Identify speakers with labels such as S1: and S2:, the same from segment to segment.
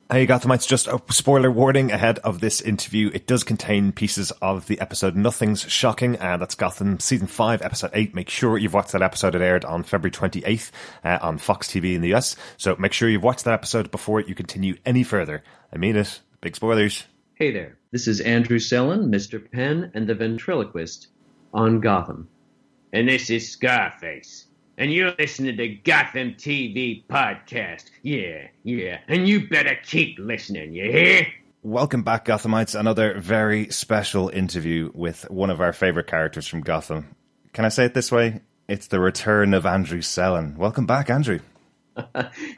S1: Hey Gothamites, just a spoiler warning ahead of this interview. It does contain pieces of the episode Nothing's Shocking. That's Gotham Season 5, Episode 8. Make sure you've watched that episode. It aired on February 28th on Fox TV in the US. So make sure you've watched that episode before you continue any further. I mean it. Big spoilers.
S2: Hey there. This is Andrew Sellon, Mr. Penn, and the Ventriloquist on Gotham.
S3: And this is Scarface. And you're listening to Gotham TV Podcast. Yeah. And you better keep listening, you hear?
S1: Welcome back, Gothamites. Another very special interview with one of our favourite characters from Gotham. Can I say it this way? It's the return of Andrew Sellon. Welcome back, Andrew.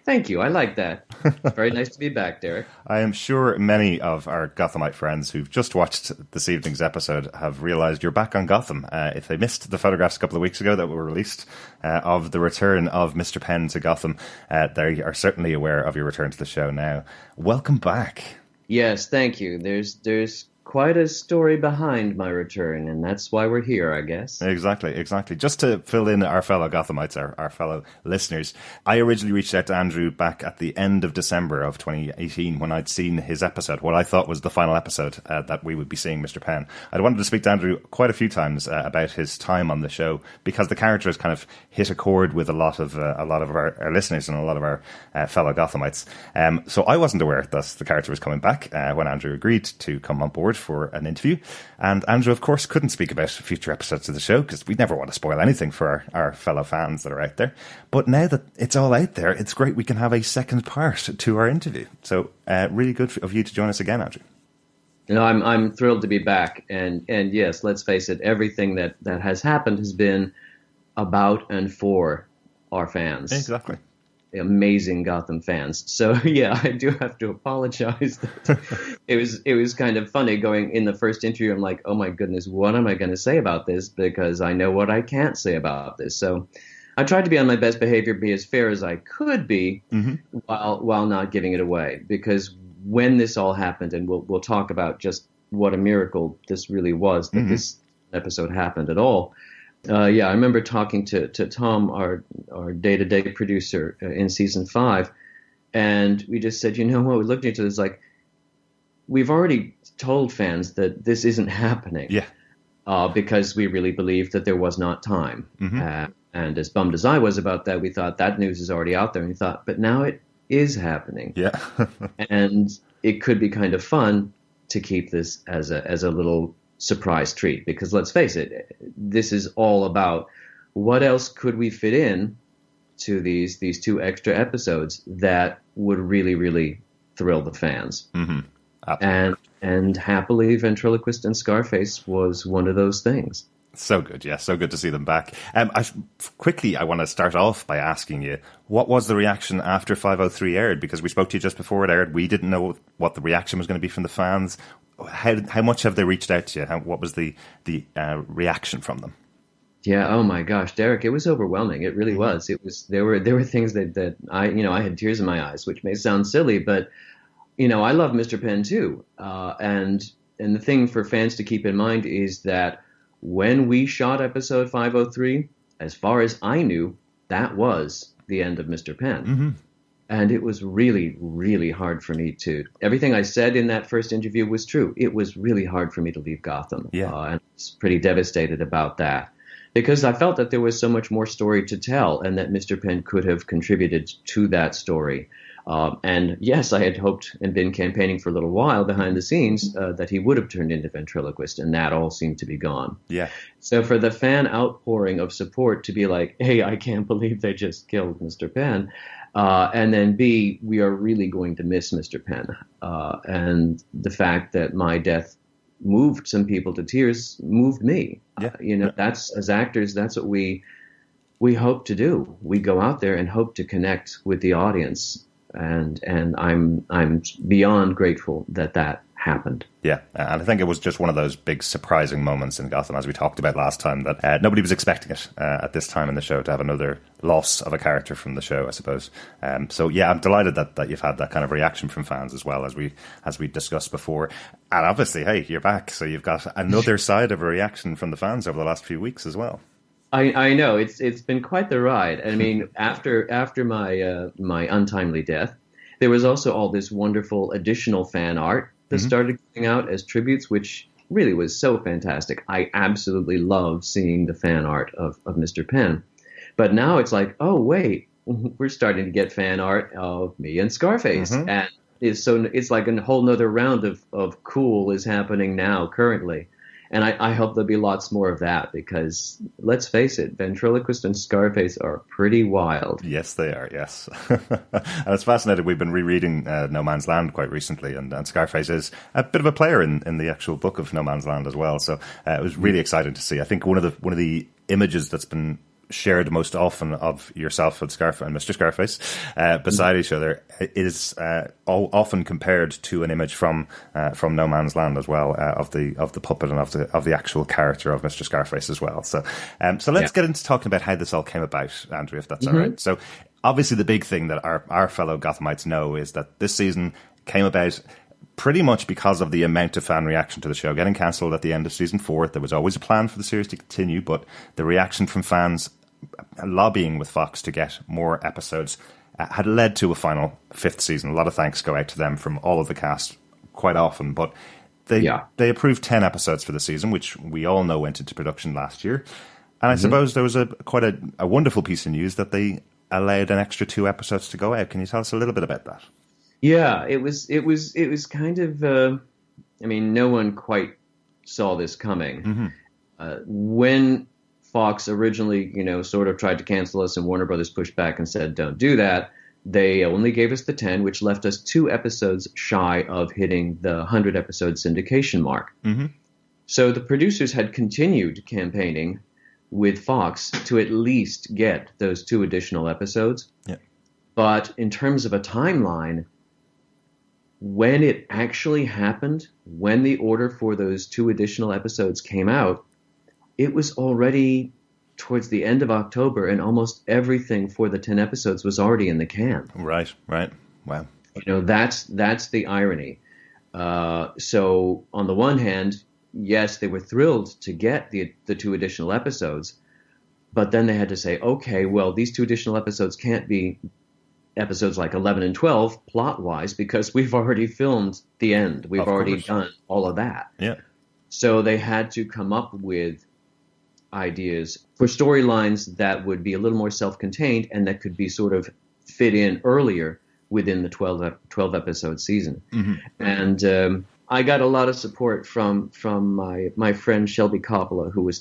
S2: Thank you. I like that. Very nice to be back, Derek.
S1: I am sure many of our Gothamite friends who've just watched this evening's episode have realised you're back on Gotham. If they missed the photographs a couple of weeks ago that were released of the return of Mr. Penn to Gotham, they are certainly aware of your return to the show now. Welcome back.
S2: Yes, thank you. There's quite a story behind my return, and that's why we're here, I guess.
S1: Exactly. Just to fill in our fellow Gothamites, our fellow listeners, I originally reached out to Andrew back at the end of December of 2018 when I'd seen his episode, what I thought was the final episode that we would be seeing Mr. Penn. I'd wanted to speak to Andrew quite a few times about his time on the show because the character has kind of hit a chord with a lot of our listeners and a lot of our fellow Gothamites. So I wasn't aware that the character was coming back when Andrew agreed to come on board for an interview. And Andrew, of course, couldn't speak about future episodes of the show because we never want to spoil anything for our fellow fans that are out there. But now that it's all out there, it's great we can have a second part to our interview. So really good of you to join us again, Andrew.
S2: You know, I'm thrilled to be back. And yes, let's face it, everything that has happened has been about and for our fans.
S1: Exactly.
S2: Amazing Gotham fans. So yeah, I do have to apologize. It was kind of funny going in the first interview. I'm like, oh my goodness, what am I going to say about this? Because I know what I can't say about this. So I tried to be on my best behavior, be as fair as I could be, while not giving it away. Because when this all happened, and we'll talk about just what a miracle this really was that this episode happened at all. I remember talking to Tom, our day-to-day producer in season 5, and we just said, you know what, we looked at each other, it's like, we've already told fans that this isn't happening. Yeah. Because we really believed that there was not time. And as bummed as I was about that, we thought that news is already out there, and we thought, but now it is happening.
S1: Yeah.
S2: And it could be kind of fun to keep this as a little surprise treat, because let's face it, this is all about what else could we fit in to these 2 extra episodes that would really, really thrill the fans. And happily, Ventriloquist and Scarface was one of those things.
S1: So good, yeah. So good to see them back. I want to start off by asking you, what was the reaction after 503 aired? Because we spoke to you just before it aired. We didn't know what the reaction was going to be from the fans. How much have they reached out to you? What was the reaction from them?
S2: Yeah, oh my gosh, Derek, it was overwhelming. It really was. It was there were things that I had tears in my eyes, which may sound silly, but I love Mr. Penn too. And the thing for fans to keep in mind is that when we shot episode 503, as far as I knew, that was the end of Mr. Penn. And it was really, really hard for me everything I said in that first interview was true. It was really hard for me to leave Gotham. Yeah. And I was pretty devastated about that because I felt that there was so much more story to tell and that Mr. Penn could have contributed to that story. And yes, I had hoped and been campaigning for a little while behind the scenes that he would have turned into Ventriloquist, and that all seemed to be gone. Yeah. So for the fan outpouring of support to be like, hey, I can't believe they just killed Mr. Penn. And then B, we are really going to miss Mr. Penn. And the fact that my death moved some people to tears moved me. Yeah. That's, as actors, that's what we hope to do. We go out there and hope to connect with the audience. And I'm beyond grateful that happened.
S1: Yeah, and I think it was just one of those big surprising moments in Gotham, as we talked about last time, that nobody was expecting it at this time in the show to have another loss of a character from the show, I suppose. So yeah, I'm delighted that you've had that kind of reaction from fans as well, as we discussed before. And obviously, hey, you're back, so you've got another side of a reaction from the fans over the last few weeks as well.
S2: I know it's been quite the ride. I mean, after my untimely death, There was also all this wonderful additional fan art that started coming out as tributes, which really was so fantastic. I absolutely love seeing the fan art of Mr. Penn. But now it's like, oh, wait, we're starting to get fan art of me and Scarface. And it's like a whole nother round of cool is happening now currently. And I hope there'll be lots more of that because, let's face it, Ventriloquist and Scarface are pretty wild.
S1: Yes, they are, yes. And it's fascinating. We've been rereading No Man's Land quite recently, and Scarface is a bit of a player in the actual book of No Man's Land as well. So it was really exciting to see. I think one of the images that's been shared most often of yourself and Mr. Scarface beside each other is often compared to an image from No Man's Land as well, of the puppet and of the actual character of Mr. Scarface as well. So let's get into talking about how this all came about, Andrew, if that's all right. So obviously the big thing that our fellow Gothamites know is that this season came about pretty much because of the amount of fan reaction to the show getting cancelled at the end of season 4. There was always a plan for the series to continue, but the reaction from fans lobbying with Fox to get more episodes had led to a final 5th season. A lot of thanks go out to them from all of the cast quite often, but they approved 10 episodes for the season, which we all know went into production last year. And I suppose there was quite a wonderful piece of news that they allowed an extra 2 episodes to go out. Can you tell us a little bit about that?
S2: Yeah, it was kind of, no one quite saw this coming. When Fox originally, sort of tried to cancel us and Warner Brothers pushed back and said, don't do that, they only gave us the 10, which left us 2 episodes shy of hitting the 100-episode syndication mark. So the producers had continued campaigning with Fox to at least get those 2 additional episodes. But in terms of a timeline, when it actually happened, when the order for those 2 additional episodes came out, it was already towards the end of October, and almost everything for the 10 episodes was already in the can.
S1: Right. Wow.
S2: That's the irony. So on the one hand, yes, they were thrilled to get the 2 additional episodes, but then they had to say, okay, well, these 2 additional episodes can't be episodes like 11 and 12 plot-wise because we've already filmed the end. We've already done all of that.
S1: Yeah.
S2: So they had to come up with ideas for storylines that would be a little more self-contained and that could be sort of fit in earlier within the 12 episode season. And I got a lot of support from my friend Shelby Coppola, who was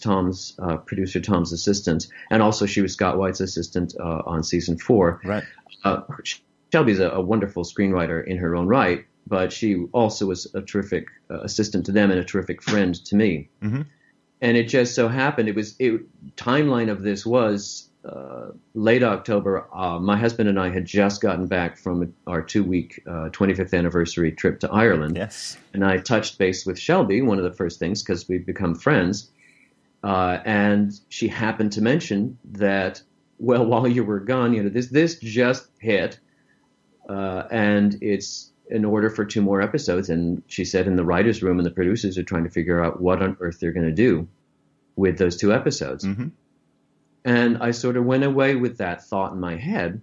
S2: producer Tom's assistant, and also she was Scott White's assistant on season 4.
S1: Right.
S2: Shelby's a wonderful screenwriter in her own right, but she also was a terrific assistant to them and a terrific friend to me. And it just so happened, timeline of this was late October. My husband and I had just gotten back from our 2-week 25th anniversary trip to Ireland. Yes. And I touched base with Shelby, one of the first things, because we've become friends. And she happened to mention that, well, while you were gone, this just hit, and it's an order for 2 more episodes. And she said in the writer's room and the producers are trying to figure out what on earth they're going to do with those 2 episodes. And I sort of went away with that thought in my head.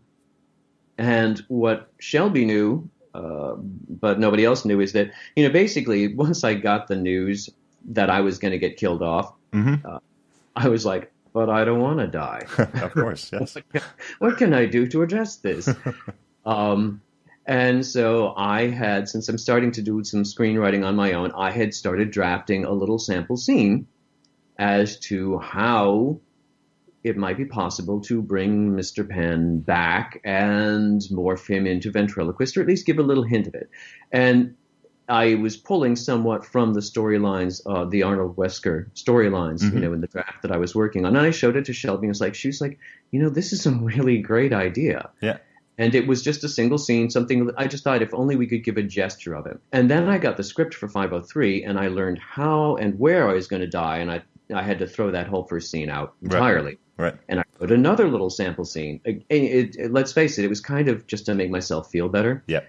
S2: And what Shelby knew, but nobody else knew, is that, basically once I got the news that I was going to get killed off, I was like, but I don't want to die.
S1: Of course, yes.
S2: What can I do to address this? And so I had, since I'm starting to do some screenwriting on my own, I had started drafting a little sample scene as to how it might be possible to bring Mr. Penn back and morph him into Ventriloquist, or at least give a little hint of it. And I was pulling somewhat from the storylines, the Arnold Wesker storylines, in the draft that I was working on. And I showed it to Shelby, and she was like, this is a really great idea.
S1: Yeah.
S2: And it was just a single scene, something I just thought if only we could give a gesture of it. And then I got the script for 503, and I learned how and where I was going to die, and I had to throw that whole first scene out entirely.
S1: Right.
S2: And I put another little sample scene. Let's face it, it was kind of just to make myself feel better.
S1: Yeah.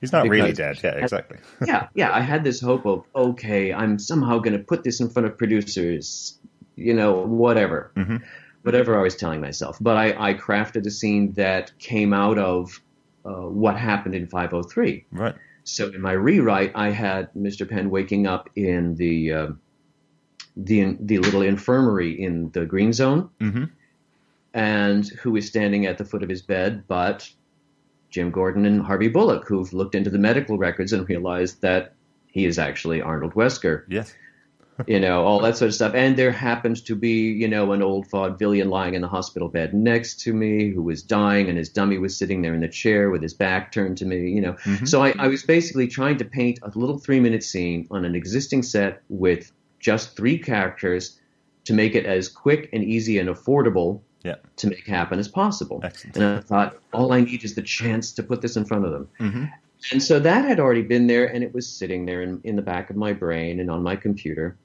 S1: He's not really dead. Yeah, exactly.
S2: yeah. I had this hope of, okay, I'm somehow going to put this in front of producers, whatever. Whatever I was telling myself. But I crafted a scene that came out of what happened in 503.
S1: Right.
S2: So in my rewrite, I had Mr. Penn waking up in the little infirmary in the Green Zone, and who is standing at the foot of his bed, but Jim Gordon and Harvey Bullock, who've looked into the medical records and realized that he is actually Arnold Wesker.
S1: Yes.
S2: All that sort of stuff. And there happens to be, an old vaudevillian lying in the hospital bed next to me who was dying, and his dummy was sitting there in the chair with his back turned to me, So I was basically trying to paint a little 3-minute scene on an existing set with just 3 characters to make it as quick and easy and affordable to make happen as possible.
S1: Excellent.
S2: And I thought, all I need is the chance to put this in front of them. And so that had already been there, and it was sitting there in the back of my brain and on my computer.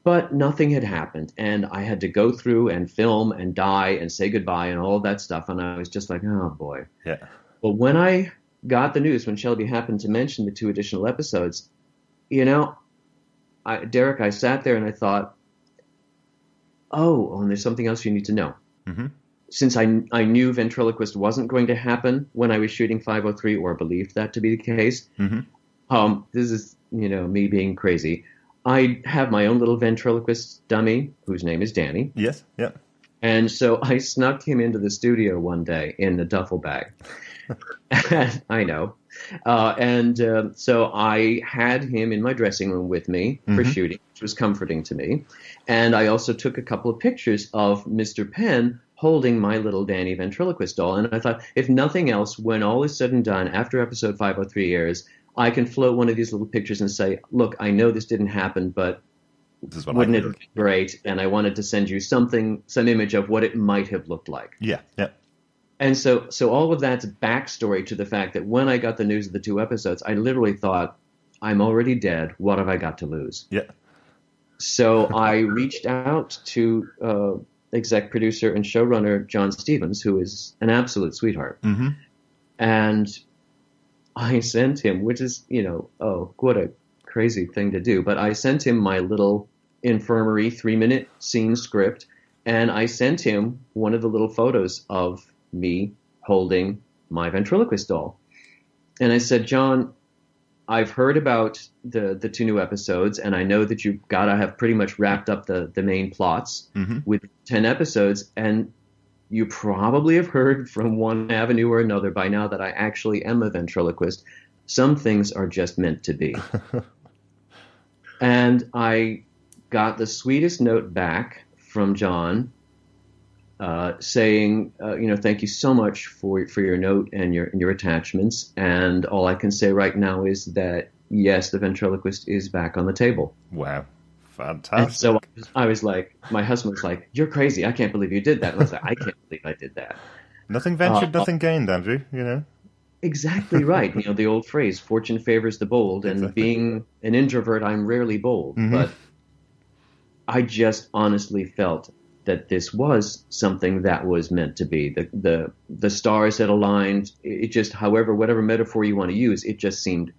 S2: But nothing had happened, and I had to go through and film and die and say goodbye and all of that stuff, and I was just like, oh, boy.
S1: Yeah.
S2: Well, when I got the news, when Shelby happened to mention the 2 additional episodes, Derek, I sat there and I thought, and there's something else you need to know. Since I knew Ventriloquist wasn't going to happen when I was shooting 503, or believed that to be the case, this is, me being crazy. I have my own little ventriloquist dummy, whose name is Danny.
S1: Yes, yeah.
S2: And so I snuck him into the studio one day in the duffel bag. I know. So I had him in my dressing room with me for shooting, which was comforting to me. And I also took a couple of pictures of Mr. Penn holding my little Danny ventriloquist doll. And I thought, if nothing else, when all is said and done, after episode 503 airs, I can float one of these little pictures and say, look, I know this didn't happen, but wouldn't it be great? And I wanted to send you some image of what it might have looked like.
S1: Yeah, yeah.
S2: And so all of that's backstory to the fact that when I got the news of the 2 episodes, I literally thought, I'm already dead. What have I got to lose?
S1: Yeah.
S2: So I reached out to exec producer and showrunner John Stevens, who is an absolute sweetheart. And I sent him, which is, what a crazy thing to do. But I sent him my little infirmary 3-minute scene script, and I sent him one of the little photos of me holding my ventriloquist doll. And I said, John, I've heard about the 2 new episodes, and I know that you've got to have pretty much wrapped up the main plots with 10 episodes, and you probably have heard from one avenue or another by now that I actually am a ventriloquist. Some things are just meant to be. And I got the sweetest note back from John saying, thank you so much for your note and your attachments. And all I can say right now is that, yes, the ventriloquist is back on the table.
S1: Wow. Fantastic.
S2: And so I was like, my husband was like, you're crazy. I can't believe you did that. And I was like, I can't believe I did that.
S1: Nothing ventured, nothing gained, Andrew,
S2: Exactly right. The old phrase, fortune favors the bold. And
S1: exactly.
S2: Being an introvert, I'm rarely bold. But I just honestly felt that this was something that was meant to be. The stars had aligned. It just, whatever metaphor you want to use, it just seemed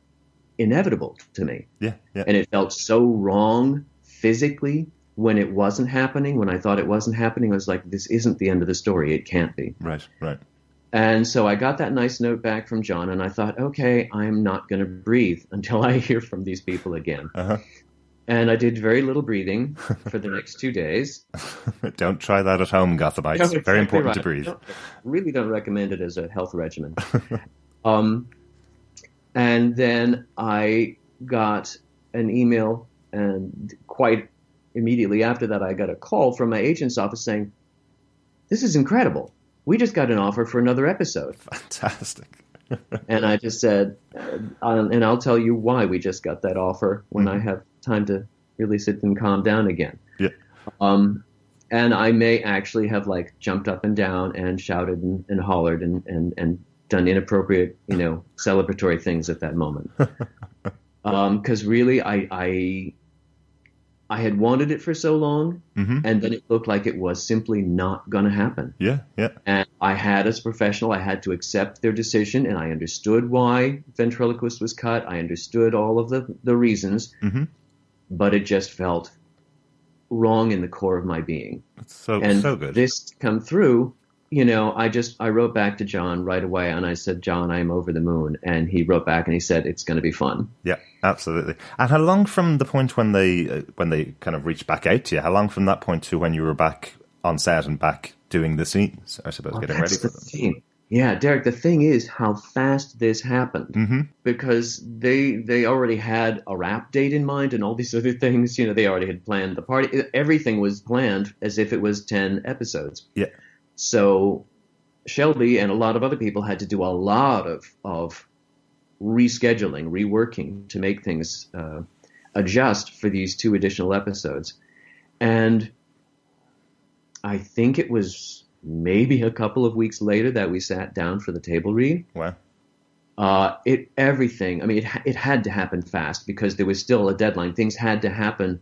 S2: inevitable to me.
S1: Yeah, yeah.
S2: And it felt so wrong physically when it wasn't happening, when I thought it wasn't happening. I was like, this isn't the end of the story. It can't be.
S1: Right.
S2: And so I got that nice note back from John, and I thought, okay, I'm not going to breathe until I hear from these people again. And I did very little breathing for the next 2 days.
S1: Don't try that at home, Gothamites. It's very important to breathe.
S2: Really don't recommend it as a health regimen. And then I got an email, and quite immediately after that, I got a call from my agent's office saying, this is incredible. We just got an offer for another episode.
S1: Fantastic.
S2: And I just said, and I'll tell you why we just got that offer when I have time to really sit and calm down again.
S1: Yeah.
S2: And I may actually have jumped up and down and shouted and hollered and done inappropriate, celebratory things at that moment. Because really, I had wanted it for so long, and then it looked like it was simply not going to happen.
S1: Yeah, yeah.
S2: And I had, as a professional, I had to accept their decision, and I understood why Ventriloquist was cut. I understood all of the reasons, but it just felt wrong in the core of my being.
S1: So
S2: and
S1: so good.
S2: This to come through, I wrote back to John right away, and I said, John, I'm over the moon. And he wrote back and he said, it's going to be fun.
S1: Yeah, absolutely. And how long from the point when they kind of reached back out to you, how long from that point to when you were back on set and back doing the scenes, I suppose, getting ready for them?
S2: Thing. Yeah, Derek, the thing is how fast this happened, because they already had a wrap date in mind and all these other things. They already had planned the party. Everything was planned as if it was 10 episodes.
S1: Yeah.
S2: So Shelby and a lot of other people had to do a lot of rescheduling, reworking to make things adjust for these 2 additional episodes. And I think it was maybe a couple of weeks later that we sat down for the table read.
S1: Wow.
S2: Everything. I mean, it had to happen fast because there was still a deadline. Things had to happen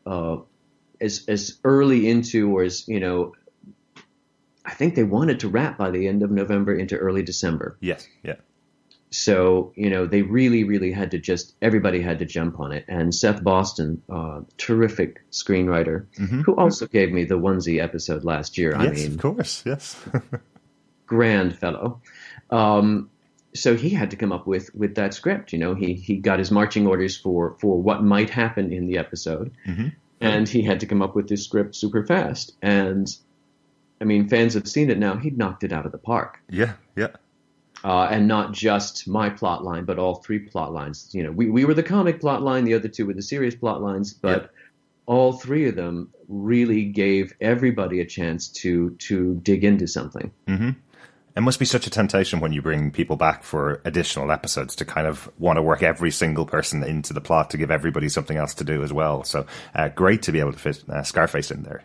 S2: as early into, or as I think they wanted to wrap by the end of November into early December.
S1: Yes. Yeah.
S2: So, they really, really had to everybody had to jump on it. And Seth Boston, terrific screenwriter, who also gave me the onesie episode last year.
S1: Yes, I mean, of course, yes.
S2: Grand fellow. So he had to come up with that script. He got his marching orders for what might happen in the episode. And he had to come up with this script super fast. And, I mean, fans have seen it now. He knocked it out of the park.
S1: Yeah, yeah.
S2: And not just my plot line, but all 3 plot lines. We were the comic plot line, the other 2 were the serious plot lines, but all 3 of them really gave everybody a chance to dig into something.
S1: It must be such a temptation when you bring people back for additional episodes to kind of want to work every single person into the plot to give everybody something else to do as well. So great to be able to fit Scarface in there,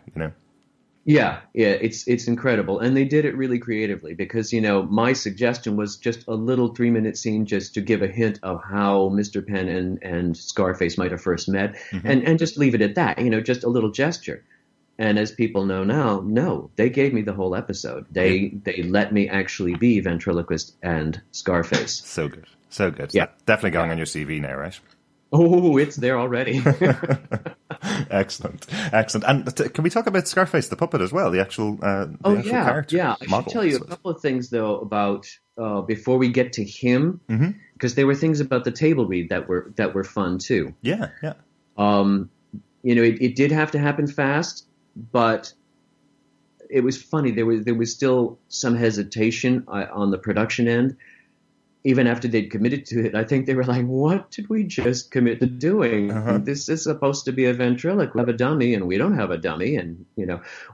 S2: Yeah, it's incredible. And they did it really creatively because, my suggestion was just a little 3-minute scene just to give a hint of how Mr. Penn and Scarface might have first met and just leave it at that, just a little gesture. And as people know now, no, they gave me the whole episode. They let me actually be Ventriloquist and Scarface.
S1: So good. So good.
S2: Yeah.
S1: That's definitely going on your CV now, right?
S2: Oh, it's there already.
S1: Excellent. And can we talk about Scarface, the puppet, as well? The actual character.
S2: Yeah. I should tell you a couple of things, though, about before we get to him, because there were things about the table read that were fun, too.
S1: Yeah, yeah.
S2: It did have to happen fast, but it was funny. There was still some hesitation on the production end. Even after they'd committed to it, I think they were like, what did we just commit to doing? This is supposed to be a ventriloquist. We have a dummy, and we don't have a dummy, and,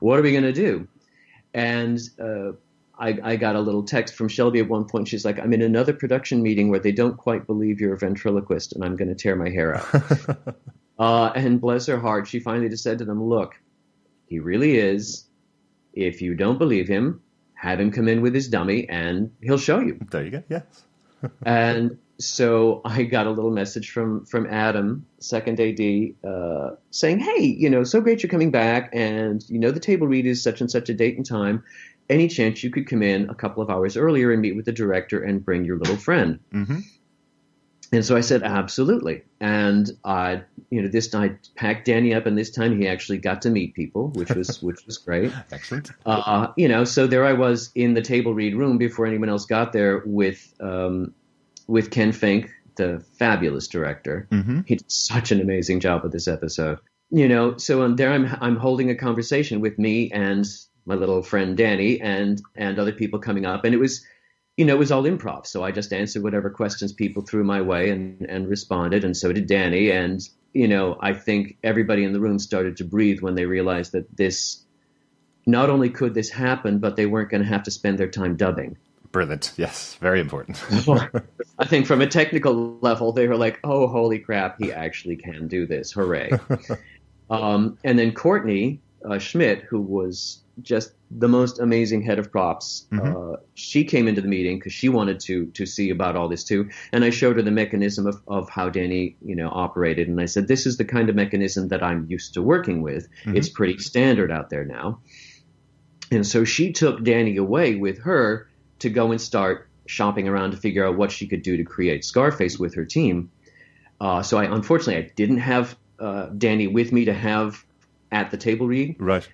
S2: what are we going to do? And I got a little text from Shelby at one point. She's like, I'm in another production meeting where they don't quite believe you're a ventriloquist, and I'm going to tear my hair out. And bless her heart, she finally just said to them, look, he really is. If you don't believe him, have him come in with his dummy, and he'll show you.
S1: There you go, yes.
S2: And so I got a little message from Adam, second AD, saying, hey, so great you're coming back, and the table read is such and such a date and time. Any chance you could come in a couple of hours earlier and meet with the director and bring your little friend? And so I said, absolutely. And this time I packed Danny up, and this time he actually got to meet people, which was great.
S1: Excellent.
S2: So there I was in the table read room before anyone else got there with Ken Fink, the fabulous director. He did such an amazing job with this episode. So there I'm holding a conversation with me and my little friend Danny and other people coming up, and it was all improv. So I just answered whatever questions people threw my way and responded. And so did Danny. And, I think everybody in the room started to breathe when they realized that this, not only could this happen, but they weren't going to have to spend their time dubbing.
S1: Brilliant. Yes. Very important.
S2: I think from a technical level, they were like, oh, holy crap, he actually can do this. Hooray. And then Courtney Schmidt, who was just the most amazing head of props. She came into the meeting because she wanted to see about all this too. And I showed her the mechanism of how Danny, operated. And I said, this is the kind of mechanism that I'm used to working with. It's pretty standard out there now. And so she took Danny away with her to go and start shopping around to figure out what she could do to create Scarface with her team. So unfortunately, I didn't have Danny with me to have at the table read.
S1: Right.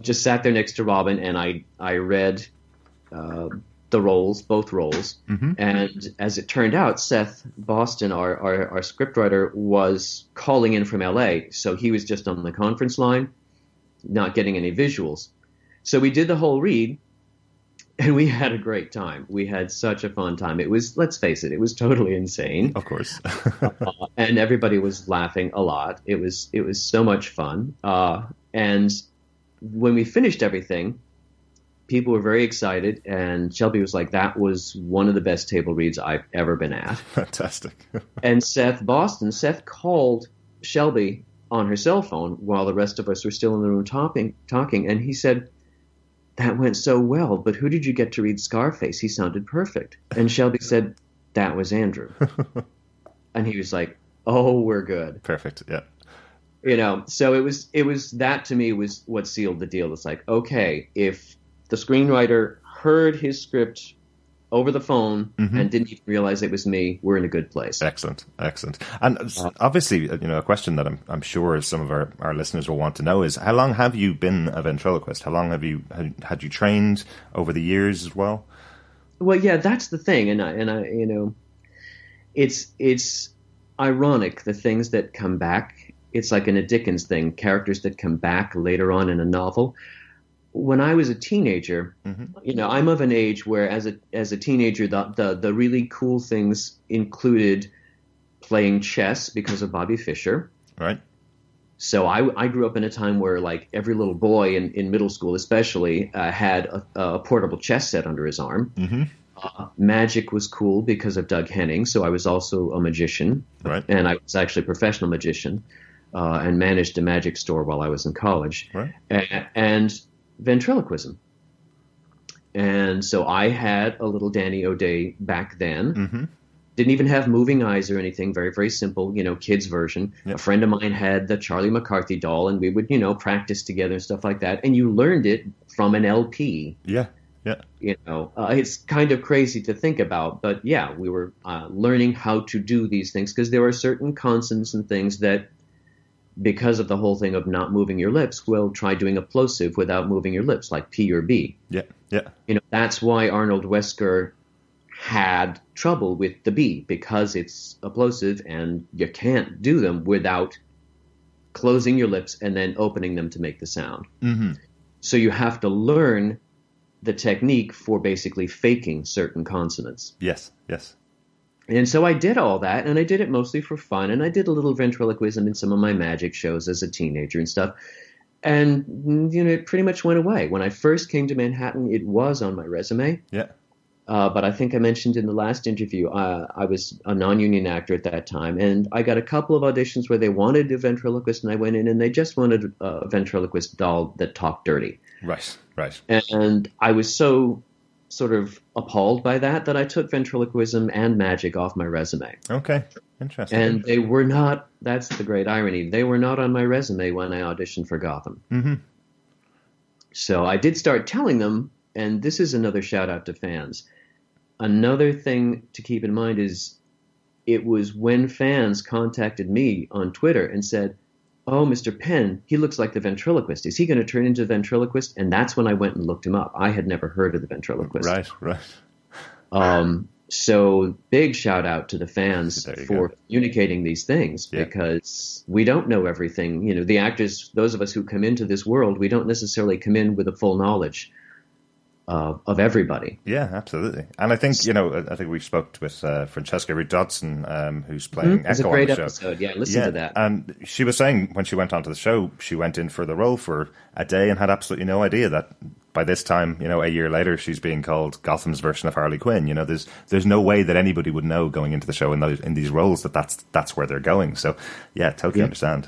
S2: Just sat there next to Robin, and I read the roles, both roles. And as it turned out, Seth Boston, our scriptwriter, was calling in from LA, so he was just on the conference line, not getting any visuals. So we did the whole read, and we had a great time. We had such a fun time. It was, let's face it, it was totally insane.
S1: Of course.
S2: And everybody was laughing a lot. It was so much fun. And when we finished everything, people were very excited, and Shelby was like, that was one of the best table reads I've ever been at.
S1: Fantastic.
S2: And Seth called Shelby on her cell phone while the rest of us were still in the room talking, and he said, that went so well, but who did you get to read Scarface? He sounded perfect. And Shelby said, that was Andrew. And he was like, oh, we're good.
S1: Perfect, yeah.
S2: So it was that to me was what sealed the deal. It's like, okay, if the screenwriter heard his script over the phone and didn't even realize it was me, we're in a good place.
S1: Excellent. And obviously, a question that I'm sure some of our listeners will want to know is, how long have you been a ventriloquist? How long had you trained over the years as well?
S2: Well, yeah, that's the thing, and I it's ironic, the things that come back. It's like in a Dickens thing, characters that come back later on in a novel. When I was a teenager, I'm of an age where as a teenager, the really cool things included playing chess because of Bobby Fischer.
S1: Right.
S2: So I grew up in a time where, like, every little boy in middle school especially had a portable chess set under his arm. Magic was cool because of Doug Henning, so I was also a magician.
S1: Right.
S2: And I was actually a professional magician and managed a magic store while I was in college.
S1: Right.
S2: And ventriloquism. And so I had a little Danny O'Day back then. Didn't even have moving eyes or anything. Very, very simple, kids version. Yep. A friend of mine had the Charlie McCarthy doll, and we would, practice together and stuff like that. And you learned it from an LP.
S1: Yeah.
S2: It's kind of crazy to think about, but yeah, we were learning how to do these things because there are certain consonants and things that, because of the whole thing of not moving your lips, will try doing a plosive without moving your lips, like P or B.
S1: Yeah.
S2: That's why Arnold Wesker had trouble with the B, because it's a plosive and you can't do them without closing your lips and then opening them to make the sound. So you have to learn the technique for basically faking certain consonants.
S1: Yes.
S2: And so I did all that, and I did it mostly for fun, and I did a little ventriloquism in some of my magic shows as a teenager and stuff. And, it pretty much went away. When I first came to Manhattan, it was on my resume.
S1: Yeah.
S2: But I think I mentioned in the last interview, I was a non-union actor at that time, and I got a couple of auditions where they wanted a ventriloquist, and I went in, and they just wanted a ventriloquist doll that talked dirty.
S1: Right.
S2: And I was so sort of appalled by that I took ventriloquism and magic off my resume.
S1: Okay, interesting.
S2: And they were not, that's the great irony, they were not on my resume when I auditioned for Gotham. So I did start telling them, and this is another shout out to fans. Another thing to keep in mind is it was when fans contacted me on Twitter and said, oh, Mr. Penn, he looks like the ventriloquist. Is he going to turn into a ventriloquist? And that's when I went and looked him up. I had never heard of the ventriloquist.
S1: Right.
S2: So big shout out to the fans for communicating these things, because we don't know everything. The actors, those of us who come into this world, we don't necessarily come in with a full knowledge of everybody.
S1: Yeah, absolutely. And I think, I think we spoke with Francesca Reed Dodson, who's playing Echo on the show. It's a great
S2: episode. Yeah, listen to that.
S1: And she was saying when she went onto the show, she went in for the role for a day and had absolutely no idea that by this time, a year later, she's being called Gotham's version of Harley Quinn. There's no way that anybody would know going into the show in these roles that's where they're going. So yeah, totally understand.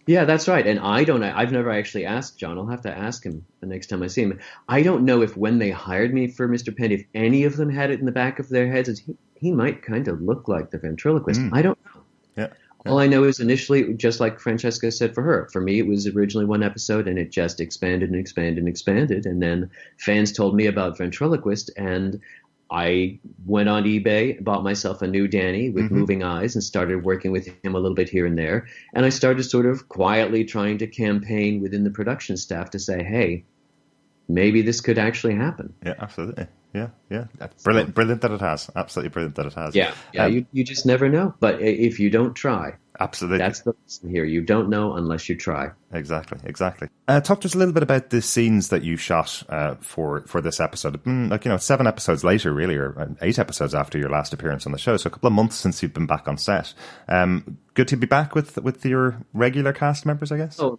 S2: Yeah, that's right. And I've never actually asked John. I'll have to ask him the next time I see him. I don't know if when they hired me for Mr. Penn, if any of them had it in the back of their heads, he might kind of look like the ventriloquist. I don't know.
S1: Yeah.
S2: All I know is initially, just like Francesca said for her, for me it was originally one episode and it just expanded and expanded and expanded. And then fans told me about ventriloquist, and I went on eBay, bought myself a new Danny with moving eyes, and started working with him a little bit here and there. And I started sort of quietly trying to campaign within the production staff to say, hey, maybe this could actually happen.
S1: Yeah, absolutely. Yeah. Brilliant that it has. Absolutely brilliant that it has.
S2: Yeah. You just never know. But if you don't try,
S1: absolutely,
S2: that's the lesson here. You don't know unless you try.
S1: Exactly. Talk to us a little bit about the scenes that you shot for this episode. 7 episodes later, really, or 8 episodes after your last appearance on the show. So a couple of months since you've been back on set. Good to be back with your regular cast members, I guess.
S2: Oh,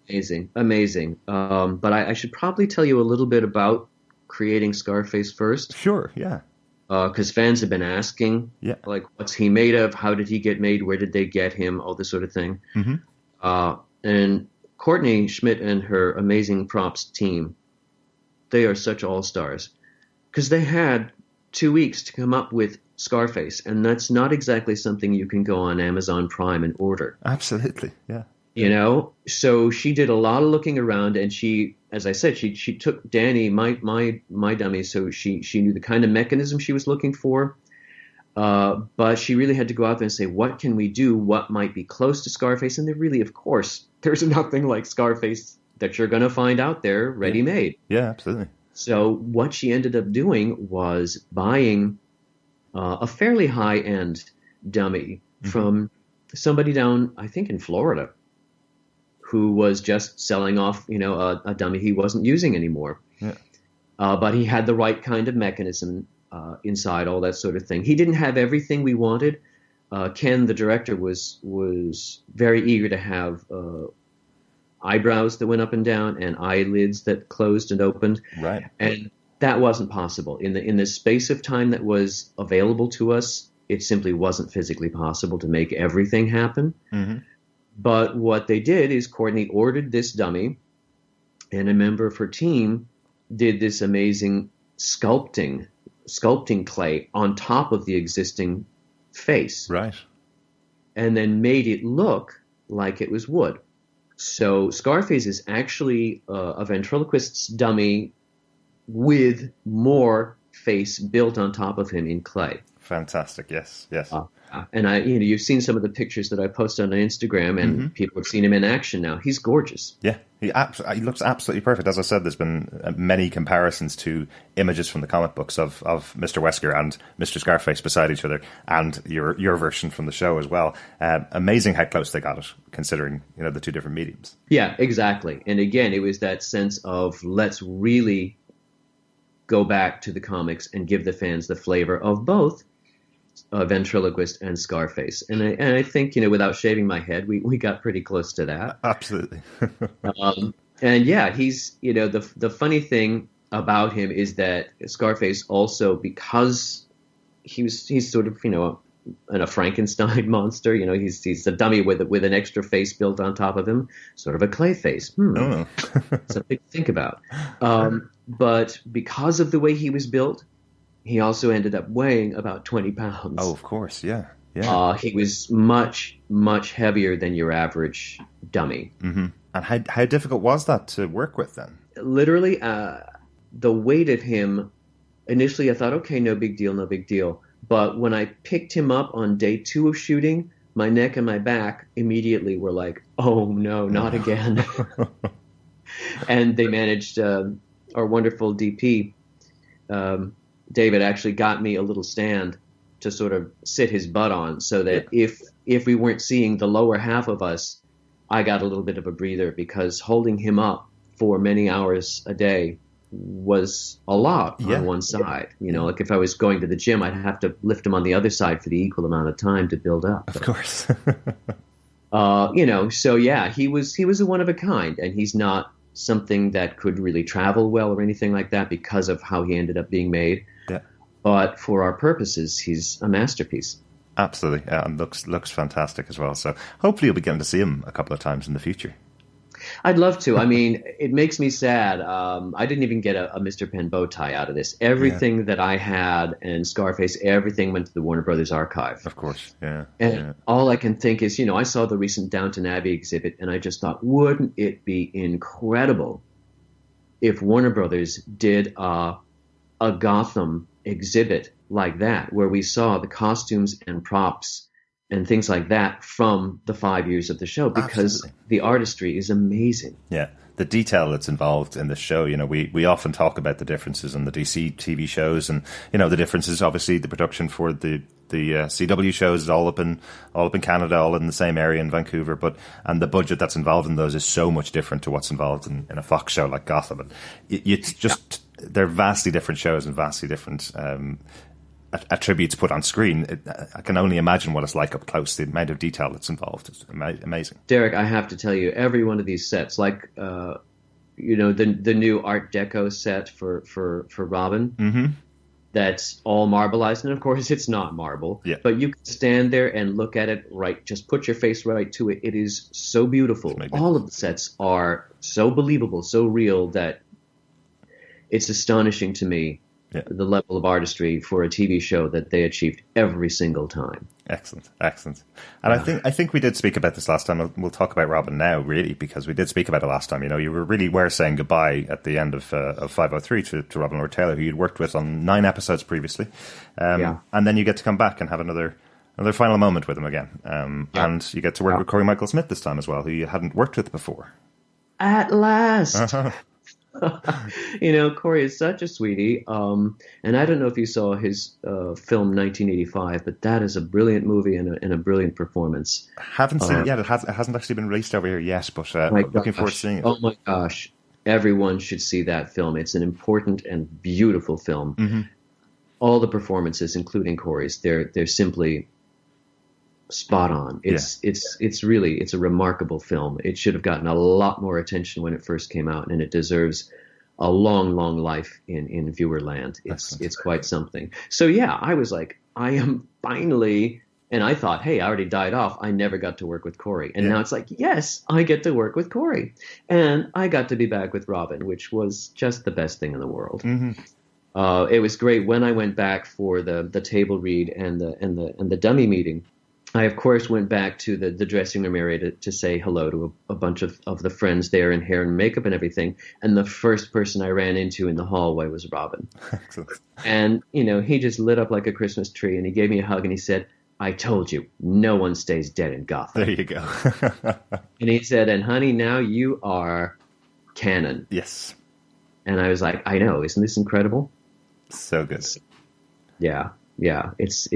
S2: amazing. But I should probably tell you a little bit about creating Scarface first.
S1: Sure. Yeah.
S2: Because fans have been asking, like, what's he made of? How did he get made? Where did they get him? All this sort of thing. Mm-hmm. And Courtney Schmidt and her amazing props team, they are such all-stars. Because they had 2 weeks to come up with Scarface, and that's not exactly something you can go on Amazon Prime and order.
S1: Absolutely, yeah.
S2: So she did a lot of looking around, and she, as I said, she took Danny, my dummy, so she knew the kind of mechanism she was looking for. But she really had to go out there and say, what can we do? What might be close to Scarface? And there really, of course, there's nothing like Scarface that you're going to find out there ready-made.
S1: Yeah, absolutely.
S2: So what she ended up doing was buying a fairly high-end dummy from somebody down, I think, in Florida, who was just selling off, a dummy he wasn't using anymore. Yeah. But he had the right kind of mechanism inside, all that sort of thing. He didn't have everything we wanted. Ken, the director, was very eager to have eyebrows that went up and down and eyelids that closed and opened.
S1: Right.
S2: And that wasn't possible. In the space of time that was available to us, it simply wasn't physically possible to make everything happen. Mm-hmm. But what they did is Courtney ordered this dummy, and a member of her team did this amazing sculpting clay on top of the existing face.
S1: Right.
S2: And then made it look like it was wood. So Scarface is actually a ventriloquist's dummy with more face built on top of him in clay.
S1: Fantastic. Yes.
S2: And you've seen some of the pictures that I posted on Instagram, and people have seen him in action now. He's gorgeous.
S1: Yeah, he looks absolutely perfect. As I said, there's been many comparisons to images from the comic books of Mr. Wesker and Mr. Scarface beside each other, and your version from the show as well. Amazing how close they got it, considering the two different mediums.
S2: Yeah, exactly. And again, it was that sense of let's really go back to the comics and give the fans the flavor of both Ventriloquist and Scarface. And I think, without shaving my head, we got pretty close to that.
S1: Absolutely.
S2: And yeah, he's, the funny thing about him is that Scarface also, because he's sort of, a Frankenstein monster, he's a dummy with an extra face built on top of him, sort of a clay face. Something to think about. But because of the way he was built, he also ended up weighing about 20 pounds.
S1: Oh, of course, yeah.
S2: He was much, much heavier than your average dummy.
S1: Mm-hmm. And how difficult was that to work with then?
S2: Literally, the weight of him, initially I thought, okay, no big deal. But when I picked him up on day 2 of shooting, my neck and my back immediately were like, oh no, not again. And they managed, our wonderful DP, David, actually got me a little stand to sort of sit his butt on, so that if we weren't seeing the lower half of us, I got a little bit of a breather, because holding him up for many hours a day was a lot on one side. Like if I was going to the gym, I'd have to lift him on the other side for the equal amount of time to build up.
S1: Of course.
S2: So yeah, he was a one of a kind, and he's not something that could really travel well or anything like that because of how he ended up being made.
S1: Yeah.
S2: But for our purposes, he's a masterpiece.
S1: Absolutely, yeah, and looks fantastic as well. So hopefully you'll be getting to see him a couple of times in the future.
S2: I'd love to. I mean, it makes me sad. I didn't even get a Mr. Penn bow tie out of this. Everything that I had and Scarface, everything went to the Warner Brothers archive.
S1: Of course, yeah.
S2: And all I can think is, I saw the recent Downton Abbey exhibit, and I just thought, wouldn't it be incredible if Warner Brothers did a Gotham exhibit like that, where we saw the costumes and props and things like that from the 5 years of the show, because the artistry is amazing.
S1: Yeah, the detail that's involved in the show. You know, we often talk about the differences in the DC TV shows, and you know, the differences. Obviously, the production for the CW shows is all up in Canada, all in the same area in Vancouver, and the budget that's involved in those is so much different to what's involved in a Fox show like Gotham. And it's just they're vastly different shows and vastly different attributes put on screen. I can only imagine what it's like up close. The amount of detail that's involved is amazing.
S2: Derek, I have to tell you, every one of these sets, like you know, the new Art Deco set for Robin.
S1: Mm-hmm.
S2: That's all marbleized, and of course it's not marble.
S1: Yeah.
S2: But you can stand there and look at it right. Just put your face right to it. It is so beautiful. All of the sets are so believable, so real that it's astonishing to me the level of artistry for a TV show that they achieved every single time.
S1: Excellent. And I think we did speak about this last time. We'll talk about Robin now, really, because we did speak about it last time. You know, you were saying goodbye at the end of 503 to Robin Lord Taylor, who you'd worked with on 9 episodes previously, and then you get to come back and have another final moment with him again, and you get to work with Corey Michael Smith this time as well, who you hadn't worked with before.
S2: At last. You know, Corey is such a sweetie, and I don't know if you saw his film 1985, but that is a brilliant movie and a brilliant performance.
S1: Haven't seen it yet. It hasn't actually been released over here yet, but looking forward to seeing it.
S2: Oh my gosh, everyone should see that film. It's an important and beautiful film.
S1: Mm-hmm.
S2: All the performances, including Corey's, they're simply spot on. It's really a remarkable film. It should have gotten a lot more attention when it first came out, and it deserves a long life in viewer land. It's quite something. So yeah, I was like, I am finally, and I thought, hey, I already died off. I never got to work with Corey, and now it's like, yes, I get to work with Corey, and I got to be back with Robin, which was just the best thing in the world.
S1: Mm-hmm.
S2: It was great when I went back for the table read and the dummy meeting. I, of course, went back to the dressing room area to say hello to a bunch of the friends there in hair and makeup and everything. And the first person I ran into in the hallway was Robin.
S1: Excellent.
S2: And, you know, he just lit up like a Christmas tree, and he gave me a hug and he said, I told you, no one stays dead in Gotham.
S1: There you go.
S2: And he said, and honey, now you are canon.
S1: Yes.
S2: And I was like, I know, isn't this incredible?
S1: So good.
S2: Yeah. It's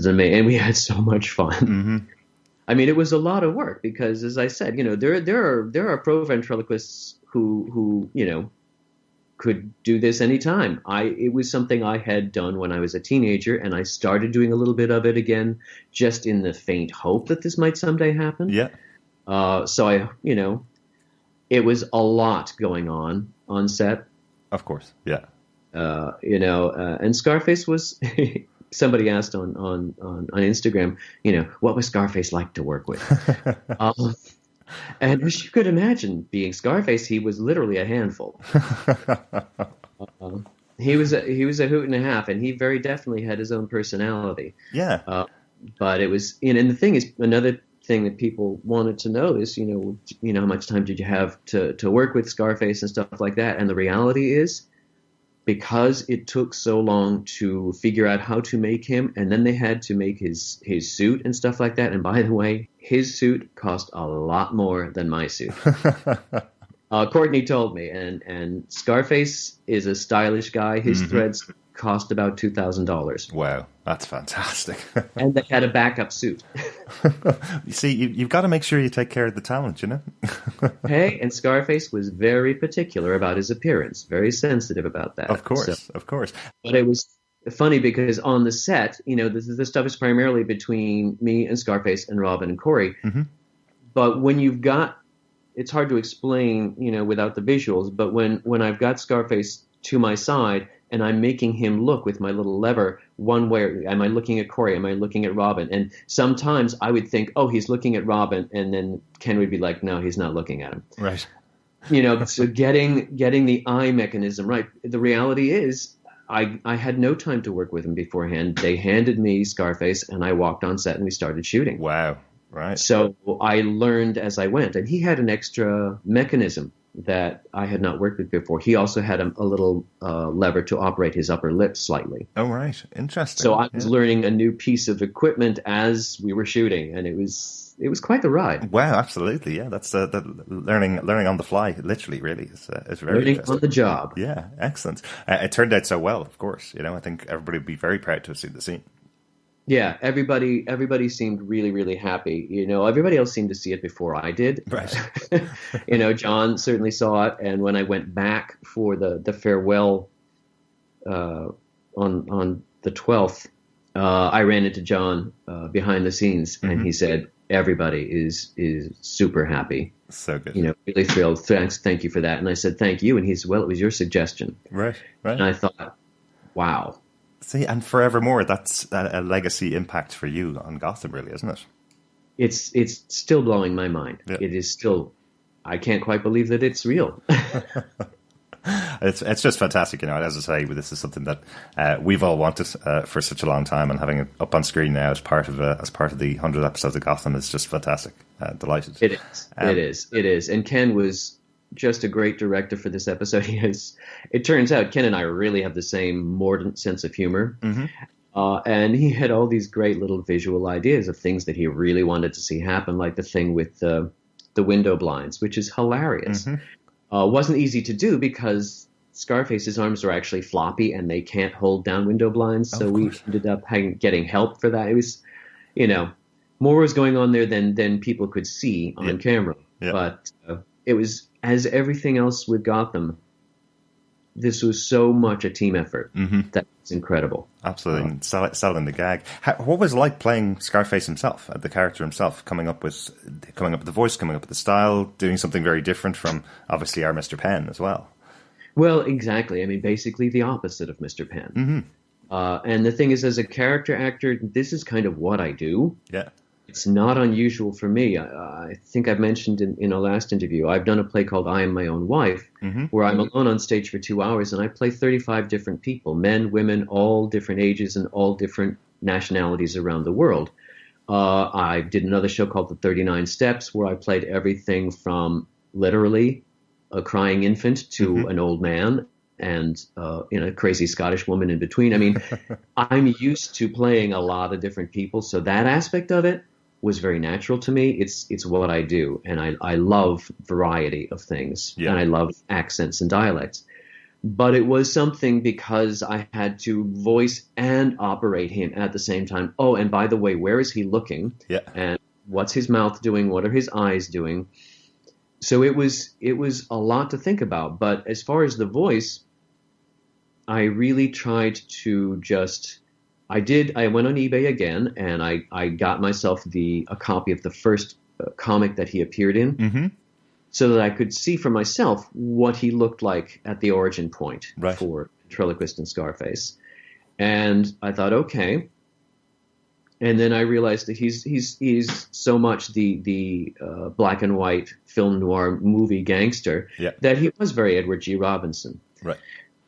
S2: amazing, and we had so much fun.
S1: Mm-hmm.
S2: I mean, it was a lot of work because, as I said, you know, there are pro ventriloquists who you know could do this anytime. It was something I had done when I was a teenager, and I started doing a little bit of it again, just in the faint hope that this might someday happen.
S1: Yeah.
S2: So I, you know, it was a lot going on set.
S1: Of course. Yeah.
S2: You know, and Scarface was. Somebody asked on Instagram, you know, what was Scarface like to work with? And as you could imagine, being Scarface, he was literally a handful. He was a hoot and a half, and he very definitely had his own personality.
S1: Yeah.
S2: But it was, and the thing is, another thing that people wanted to know is, you know, how much time did you have to work with Scarface and stuff like that? And the reality is, because it took so long to figure out how to make him, and then they had to make his suit and stuff like that. And by the way, his suit cost a lot more than my suit. Courtney told me, and Scarface is a stylish guy. His threads cost about $2,000.
S1: Wow, that's fantastic.
S2: And they had a backup suit.
S1: You see, you've got to make sure you take care of the talent, you know?
S2: Hey, and Scarface was very particular about his appearance, very sensitive about that.
S1: Of course.
S2: But it was funny because on the set, you know, the stuff is primarily between me and Scarface and Robin and Corey.
S1: Mm-hmm.
S2: But when you've got, it's hard to explain, you know, without the visuals, but when I've got Scarface to my side, and I'm making him look with my little lever one way. Am I looking at Corey? Am I looking at Robin? And sometimes I would think, oh, he's looking at Robin. And then Ken would be like, no, he's not looking at him.
S1: Right.
S2: You know, so getting the eye mechanism right. The reality is I had no time to work with him beforehand. They handed me Scarface and I walked on set and we started shooting.
S1: Wow. Right.
S2: So I learned as I went. And he had an extra mechanism that I had not worked with before. He also had a little lever to operate his upper lip slightly.
S1: Oh, right. Interesting.
S2: So I was learning a new piece of equipment as we were shooting, and it was quite the ride.
S1: Wow, absolutely. Yeah, that's the learning on the fly, literally, really. Is very
S2: learning on the job.
S1: Yeah, excellent. It turned out so well, of course. I think everybody would be very proud to have seen the scene.
S2: Yeah, everybody seemed really, really happy. Everybody else seemed to see it before I did.
S1: Right.
S2: John certainly saw it, and when I went back for the farewell on the 12th, I ran into John behind the scenes, and he said, everybody is super happy.
S1: So good.
S2: Really thrilled. Thank you for that. And I said, thank you. And he said, well, it was your suggestion.
S1: Right.
S2: And I thought, wow.
S1: See, and forevermore, that's a legacy impact for you on Gotham, really, isn't it?
S2: It's still blowing my mind.
S1: Yeah.
S2: It is still, I can't quite believe that it's real.
S1: It's just fantastic, as I say. This is something that we've all wanted for such a long time, and having it up on screen now as part of the 100 episodes of Gotham is just fantastic. Delighted.
S2: It is. It is. And Ken was just a great director for this episode. It turns out Ken and I really have the same mordant sense of humor. And he had all these great little visual ideas of things that he really wanted to see happen, like the thing with the window blinds, which is hilarious. Wasn't easy to do because Scarface's arms are actually floppy and they can't hold down window blinds. So we ended up getting help for that. It was, more was going on there than people could see on camera. Yeah. But it was, as everything else with Gotham, this was so much a team effort. That was incredible.
S1: Absolutely. Selling the gag. What was it like playing Scarface himself, the character himself, coming up with the voice, coming up with the style, doing something very different from, obviously, our Mr. Penn as well? Well,
S2: exactly. I mean, basically the opposite of Mr. Penn. And the thing is, as a character actor, this is kind of what I do.
S1: Yeah.
S2: It's not unusual for me. I think I've mentioned in a last interview, I've done a play called I Am My Own Wife, where I'm alone on stage for 2 hours and I play 35 different people, men, women, all different ages and all different nationalities around the world. I did another show called The 39 Steps, where I played everything from literally a crying infant to an old man and a crazy Scottish woman in between. I mean, I'm used to playing a lot of different people, so that aspect of it was very natural to me. It's what I do, and I love variety of things, and I love accents and dialects. But it was something because I had to voice and operate him at the same time. Oh, and by the way, where is he looking?
S1: Yeah.
S2: And what's his mouth doing? What are his eyes doing? So it was a lot to think about. But as far as the voice, I really tried to I went on eBay again, and I got myself a copy of the first comic that he appeared in, so that I could see for myself what he looked like at the origin point for Ventriloquist and Scarface. And I thought, okay. And then I realized that he's so much the black and white film noir movie gangster that he was very Edward G. Robinson.
S1: Right.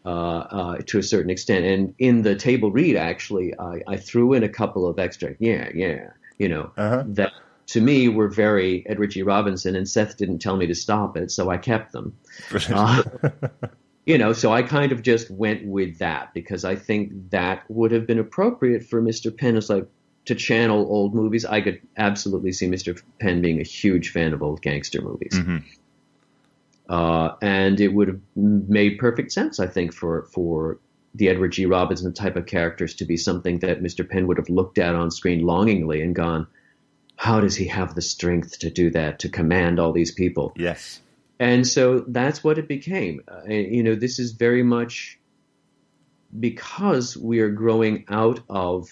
S2: To a certain extent. And in the table read, actually, I threw in a couple of extra, that to me were very Edward G. Robinson, and Seth didn't tell me to stop it, so I kept them. So I kind of just went with that because I think that would have been appropriate for Mr. Penn as to channel old movies. I could absolutely see Mr. Penn being a huge fan of old gangster movies. And it would have made perfect sense, I think, for the Edward G. Robinson type of characters to be something that Mr. Penn would have looked at on screen longingly and gone, how does he have the strength to do that, to command all these people?
S1: Yes.
S2: And so that's what it became. This is very much because we are growing out of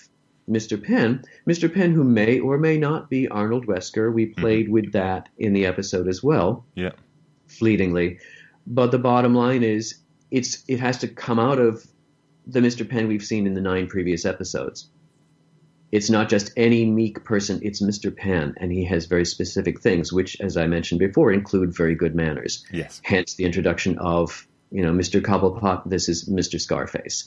S2: Mr. Penn, who may or may not be Arnold Wesker. We played with that in the episode as well.
S1: Yeah.
S2: Fleetingly. But the bottom line is it has to come out of the Mr. Penn we've seen in the 9 previous episodes. It's not just any meek person, it's Mr. Penn, and he has very specific things, which, as I mentioned before, include very good manners.
S1: Yes.
S2: Hence the introduction of, Mr. Cobblepot, this is Mr. Scarface.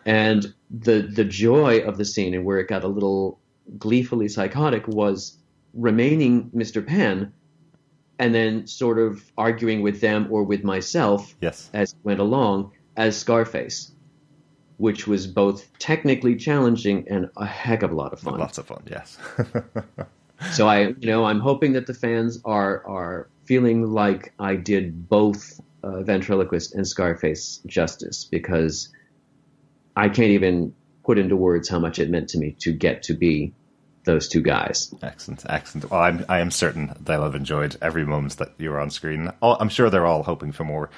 S2: And the joy of the scene and where it got a little gleefully psychotic was remaining Mr. Penn, and then sort of arguing with them or with myself
S1: Yes.
S2: as it went along as Scarface, which was both technically challenging and a heck of a lot of fun.
S1: Lots of fun, yes.
S2: So I'm hoping that the fans are feeling like I did both Ventriloquist and Scarface justice, because I can't even put into words how much it meant to me to get to be those two guys.
S1: Excellent, excellent. Well, I am certain they'll have enjoyed every moment that you were on screen. I'm sure they're all hoping for more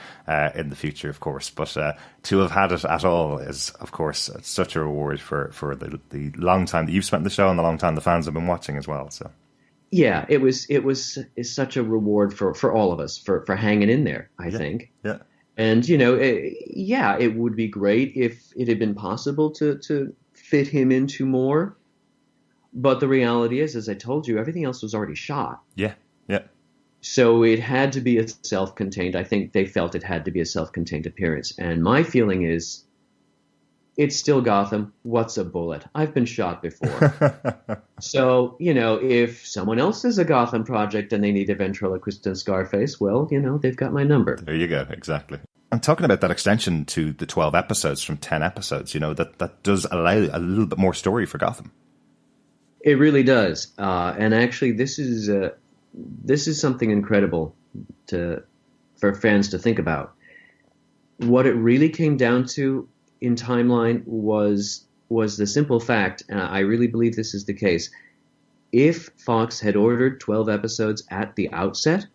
S1: in the future, of course. But to have had it at all is, of course, such a reward for the long time that you've spent in the show and the long time the fans have been watching as well. So,
S2: yeah, it was such a reward for all of us for hanging in there, I think.
S1: Yeah.
S2: And it would be great if it had been possible to fit him into more. But the reality is, as I told you, everything else was already shot.
S1: Yeah, yeah.
S2: So it had to be a self-contained. I think they felt it had to be a self-contained appearance. And my feeling is, it's still Gotham. What's a bullet? I've been shot before. So, if someone else is a Gotham project and they need a Ventriloquist and Scarface, well, they've got my number.
S1: There you go, exactly. I'm talking about that extension to the 12 episodes from 10 episodes, that does allow a little bit more story for Gotham.
S2: It really does, and actually, this is something incredible for fans to think about. What it really came down to in timeline was the simple fact, and I really believe this is the case. If Fox had ordered 12 episodes at the outset,